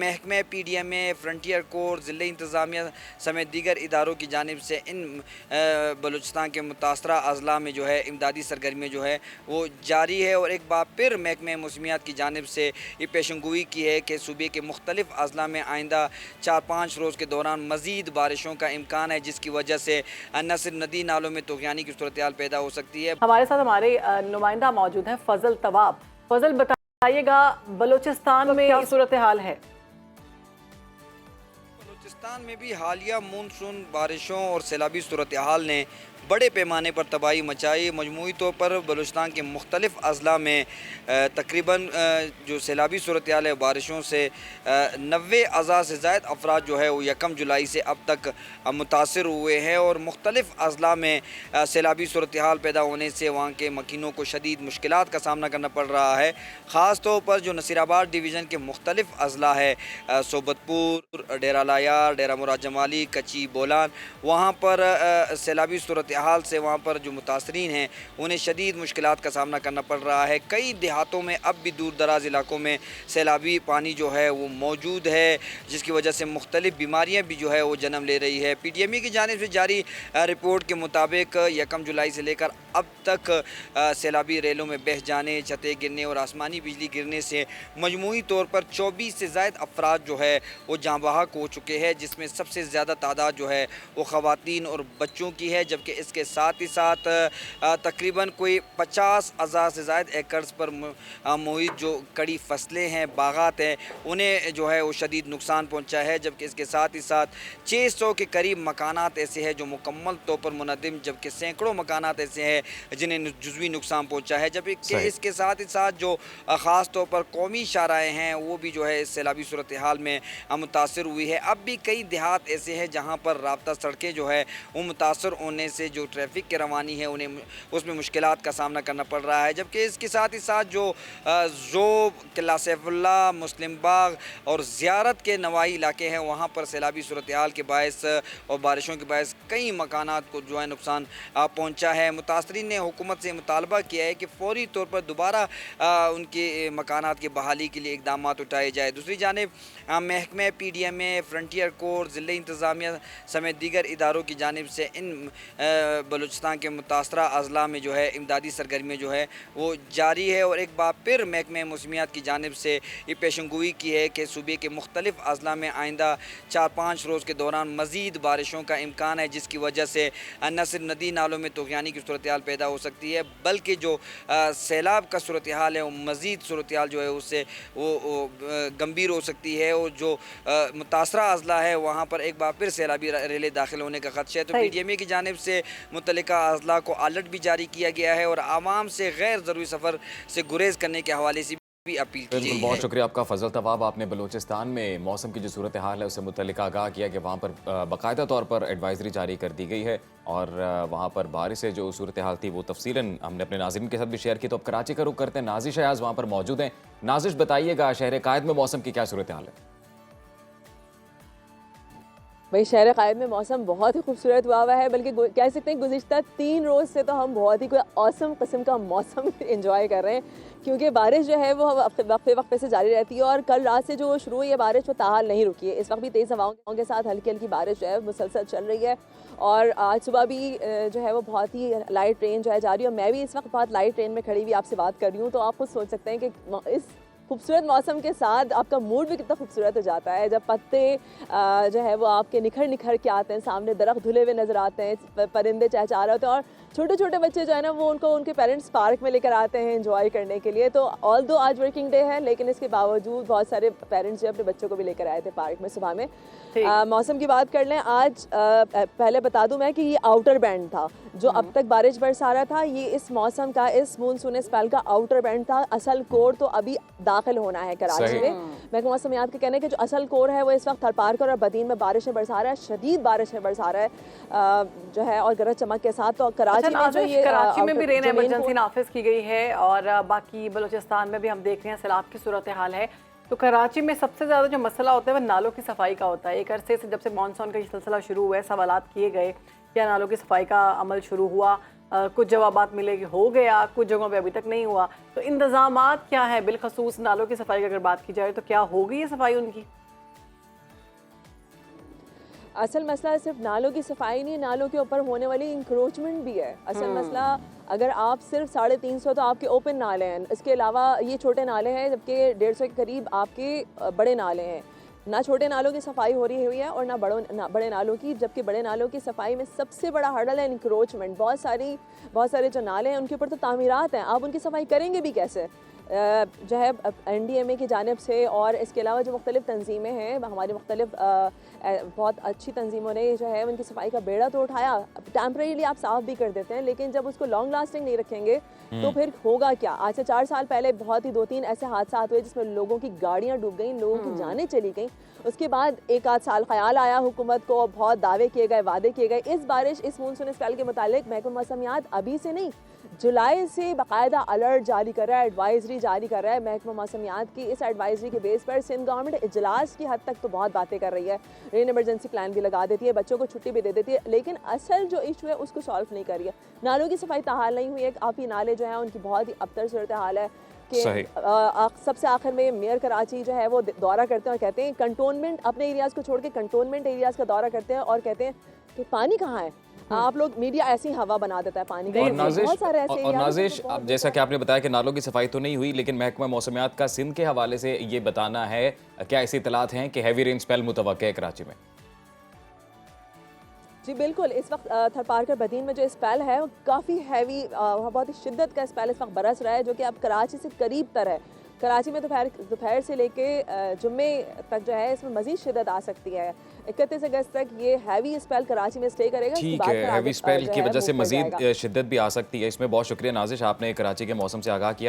महकमे PDMA, frontier core, ज़िले इंतज़ामिया समेत दीगर इदारों की जानिब से इन बलूचिस्तान के मुतासरा अज़ला में जो है इमदादी सरगर्मियाँ जो है वो जारी है। और एक बार फिर महकमे मौसमियात की जानिब से ये पेशनगोई की है कि सूबे के मुख्तलिफ अज़ला में आइंदा 4-5 रोज़ के दौरान मज़ीद बारिशों का इम्कान है, जिसकी वजह से न सिर्फ नदी नालों में तूफ़ानी की सूरत हाल पैदा हो सकती है। हमारे साथ हमारे नुमाइंदा मौजूद हैं फजल तवाब। फजल, बताइएगा बलूचिस्तान में क्या सूरत हाल है? बलूचिस्तान में भी हालिया मानसून बारिशों और सैलाबी सूरत हाल ने बड़े पैमाने पर तबाही मचाई। मजमूई तौर पर बलूचिस्तान के मुख्तलिफ अज़ला में तकरीबन जो सैलाबी सूरत हाल है बारिशों से 90,000 से ज़ायद अफराद जो है वो 1 जुलाई से अब तक मुतासर हुए हैं। और मुख्तलिफ अज़ला में सैलाबी सूरत हाल पैदा होने से वहाँ के मकीनों को शदीद मुश्किलात का सामना करना पड़ रहा है। ख़ास तौर पर जो नसीराबाद डिवीज़न के मुख्तलिफ अज़ला है, सोबतपुर, डेरा लायार, डेरा मुराद जमाली, कच्ची बोलान, वहाँ पर सैलाबी सूरत हाल से वहाँ पर जो मुतासरीन हैं उन्हें शदीद मुश्किलात का सामना करना पड़ रहा है। कई देहातों में अब भी दूर दराज इलाकों में सैलाबी पानी जो है वो मौजूद है, जिसकी वजह से मुख्तलिफ बीमारियाँ भी जो है वो जन्म ले रही है। PDMA की जानिब से जारी रिपोर्ट के मुताबिक 1 जुलाई से लेकर अब तक सैलाबी रेलों में बह जाने, छतें गिरने और आसमानी बिजली गिरने से मजमूई तौर पर 24 से ज़ायद अफराद जो है वो जाँ बहक हो चुके हैं, जिसमें सबसे ज़्यादा तादाद जो है वो ख़वातीन और बच्चों की है। जबकि इसके साथ ही साथ तकरीबन कोई 50,000 से ज़ायद एकड़ पर मुहित जो कड़ी फसलें हैं, बागात हैं, उन्हें जो है वो शदीद नुकसान पहुंचा है। जबकि इसके साथ ही साथ 600 के करीब मकानात ऐसे हैं जो मुकम्मल तौर पर मुनद्दिम, जबकि सैकड़ों मकानात ऐसे हैं जिन्हें जुज़वी नुकसान पहुंचा है। जबकि इसके साथ ही साथ जो ख़ास तौर पर कौमी शाहराएँ हैं वो भी जो है इस सैलाबी सूरत हाल में मुतासर हुई है। अब भी कई देहात ऐसे हैं जहाँ पर राब्ता सड़कें जो है वो मुतासर होने से जो ट्रैफिक की रवानी है उन्हें उसमें मुश्किलात का सामना करना पड़ रहा है। जबकि इसके साथ ही साथ जो ज़ोब, किला सैफुल्ला, मुस्लिम बाग और ज़ियारत के नवाही इलाके हैं वहाँ पर सैलाबी सूरत हाल के बायस और बारिशों के बायस कई मकानात को जो है नुकसान पहुँचा है। मुतासरीन ने हुकूमत से मुतालबा किया है कि फ़ौरी तौर पर दोबारा उनके मकानात की बहाली के लिए इक़दाम उठाए जाए। दूसरी जानिब महकमे PDMA, फ्रंटियर कोर, ज़िले इंतज़ामिया समेत दीगर इदारों की जानिब से इन बलूचिस्तान के मुतासरा अज़ला में जो है इमदादी सरगर्मियाँ जो है वो जारी है। और एक बार फिर महकमे मौसमियात की जानिब से ये पेशनगोई की है कि सूबे के मुख्तलिफ अज़ला में आइंदा 4-5 रोज़ के दौरान मज़ीद बारिशों का इम्कान है, जिसकी वजह से न सिर्फ नदी नालों में तूफ़ानी की सूरत हाल पैदा हो सकती है, बल्कि जो सैलाब का सूरत हाल है वो मज़ीद सूरत हाल जो है उससे वो गंभीर हो सकती है। और जो मुतासरा अज़ला है वहाँ पर एक बार फिर सैलाबी रेलें दाखिल होने का खदशा है। तो PDMA की जानिब से मुतल्लिका अज़ला को अलर्ट भी जारी किया गया है और आवाम से गैर ज़रूरी सफ़र से गुरेज करने के हवाले से भी अपील की गई है। बहुत शुक्रिया आपका फजल तवाब। आपने बलूचिस्तान में मौसम की जो सूरत हाल है उससे मुतल्लिक आगाह किया कि वहाँ पर बाकायदा तौर पर एडवाइजरी जारी कर दी गई है और वहाँ पर बारिश से जो सूरत हाल थी वो तफसीलन हमने अपने नाज़रीन के साथ भी शेयर की। तो अब कराची का रुख करते हैं, नाज़िश अयाज़ वहाँ पर मौजूद हैं। नाज़िश, बताइएगा शहर कायद में मौसम की क्या सूरत हाल है? भाई शहर क़ायद में मौसम बहुत ही खूबसूरत हुआ है, बल्कि कह सकते हैं गुज़िश्ता 3 रोज़ से तो हम बहुत ही कोई औसम किस्म का मौसम एंजॉय कर रहे हैं, क्योंकि बारिश जो है वो वक्फे से जारी रहती है। और कल रात से जो शुरू हुई है बारिश वो ताहाल नहीं रुकी है। इस वक्त भी तेज़ हवाओं के साथ हल्की हल्की बारिश जो है मुसलसल चल रही है। और आज सुबह भी जो है वो बहुत ही लाइट ट्रेन जो है जा रही है। और मैं भी इस वक्त बहुत लाइट ट्रेन में खड़ी हुई आपसे बात कर रही हूँ, तो आप खुद सोच सकते हैं कि इस खूबसूरत मौसम के साथ आपका मूड भी कितना खूबसूरत हो जाता है। जब पत्ते जो है वो आपके निखर निखर के आते हैं, सामने दरख्त धुले हुए नज़र आते हैं, परिंदे चहचहा रहे होते हैं और छोटे छोटे बच्चे जो है ना वो उनके पेरेंट्स पार्क में लेकर आते हैं एंजॉय करने के लिए। तो ऑल दो आज वर्किंग डे है, लेकिन इसके बावजूद बहुत सारे पेरेंट्स जो अपने बच्चों को भी लेकर आए थे पार्क में सुबह में। मौसम की बात कर लें, आज पहले बता दूं मैं कि ये आउटर बैंड था जो अब तक बारिश बरसा रहा था। ये इस मौसम का, इस मानसून स्पेल का आउटर बैंड था। असल कोर तो अभी दाखिल होना है कराची में। महकमा मौसमियात के कहने के जो असल कोर है वो इस वक्त थरपारकर और बदीन में बारिशें बरसा रहा है, शदीद बारिशें बरसा रहा है जो है, और गरज चमक के साथ। तो कराची में जो ये कराची में भी रेन इमरजेंसी नाफिज की गई है और बाकी बलूचिस्तान में भी हम देख रहे हैं सैलाब की सूरत हाल है। तो कराची में सबसे ज़्यादा जो मसला होता है वह नालों की सफाई का होता है। एक अरसे से जब से मानसून का सिलसिला शुरू हुआ है सवालात किए गए, क्या नालों की सफाई का अमल शुरू हुआ? कुछ जवाबात मिले कि हो गया, कुछ जगहों पे अभी तक नहीं हुआ। तो इंतज़ामात क्या है बिलखसूस नालों की सफाई की अगर बात की जाए तो क्या हो गई है सफाई उनकी? असल मसला सिर्फ नालों की सफाई नहीं, नालों के ऊपर होने वाली इंक्रोचमेंट भी है असल मसला। अगर आप सिर्फ 350 तो आपके ओपन नाले हैं, इसके अलावा ये छोटे नाले हैं, जबकि 150 के करीब आपके बड़े नाले हैं। ना छोटे नालों की सफाई हो रही हुई है और ना बड़े नालों की, जबकि बड़े नालों की सफाई में सबसे बड़ा हर्डल है इंक्रोचमेंट। बहुत सारे जो नाले हैं उनके ऊपर तो तामीरात हैं, आप उनकी सफाई करेंगे भी कैसे? जो है NDMA की जानिब से और इसके अलावा जो मुख्तलिफ तंजीमें हैं, हमारी मुख्तलिफ बहुत अच्छी तंजीमों ने जो है उनकी सफाई का बेड़ा तो उठाया। टेम्परेरीली आप साफ़ भी कर देते हैं, लेकिन जब उसको लॉन्ग लास्टिंग नहीं रखेंगे तो फिर होगा क्या? आज से 4 साल पहले बहुत ही 2-3 ऐसे हादसा हुए जिसमें लोगों की गाड़ियाँ डूब गई, लोगों की जानें चली गई। उसके बाद 1-8 साल ख्याल आया हुकूमत को, बहुत दावे किए गए, वादे किए गए। इस बारिश, इस मानसून स्पेल के मुतालिक महकमा मौसमियात अभी से नहीं, जुलाई से बाकायदा अलर्ट जारी कर रहा है, एडवाइजरी जारी कर रहा है महकमा मौसमियात की। इस एडवाइजरी के बेस पर सिंध गवर्नमेंट इजलास की हद तक तो बहुत बातें कर रही है, रेन इमरजेंसी प्लान भी लगा देती है, बच्चों को छुट्टी भी दे देती है, लेकिन असल जो इशू है उसको सॉल्व नहीं कर रही है। नालों की सफाई ताहाल नहीं हुई है, काफ़ी नाले जो हैं उनकी बहुत ही अबतर सूरत हाल है कि सबसे आखिर में मेयर कराची जो है वो दौरा करते हैं और कहते हैं कंटोनमेंट, अपने एरियाज़ को छोड़ के कंटोनमेंट एरियाज़ का दौरा करते हैं और कहते हैं कि पानी कहाँ है। आप लोग, मीडिया ऐसी हवा बना देता है पानी का। बहुत सारे ऐसे और नाजिश, अब जैसा कि आपने बताया कि नालों की सफाई तो नहीं हुई, लेकिन महकमा मौसमियात का सिंध के हवाले से ये बताना है, क्या ऐसी इतलात हैं कि हैवी रेन स्पेल मुतवक्किल है कराची में? जी बिल्कुल, इस वक्त थरपारकर बदीन में जो स्पेल है वो काफ़ी हैवी, बहुत ही शिद्दत का स्पेल इस वक्त बरस रहा है, जो कि अब कराची से करीब तर है। कराची में दोपहर से लेके जुम्मे तक जो है इसमें मज़ीद शिद्दत आ सकती है। 31 अगस्त तक ये हैवी स्पेल कराची में स्टे करेगा। ठीक है, हैवी स्पेल की वजह से मज़ीद शिद्दत भी आ सकती है। इसमें बहुत शुक्रिया नाजिश, आपने कराची के मौसम से आगाह किया।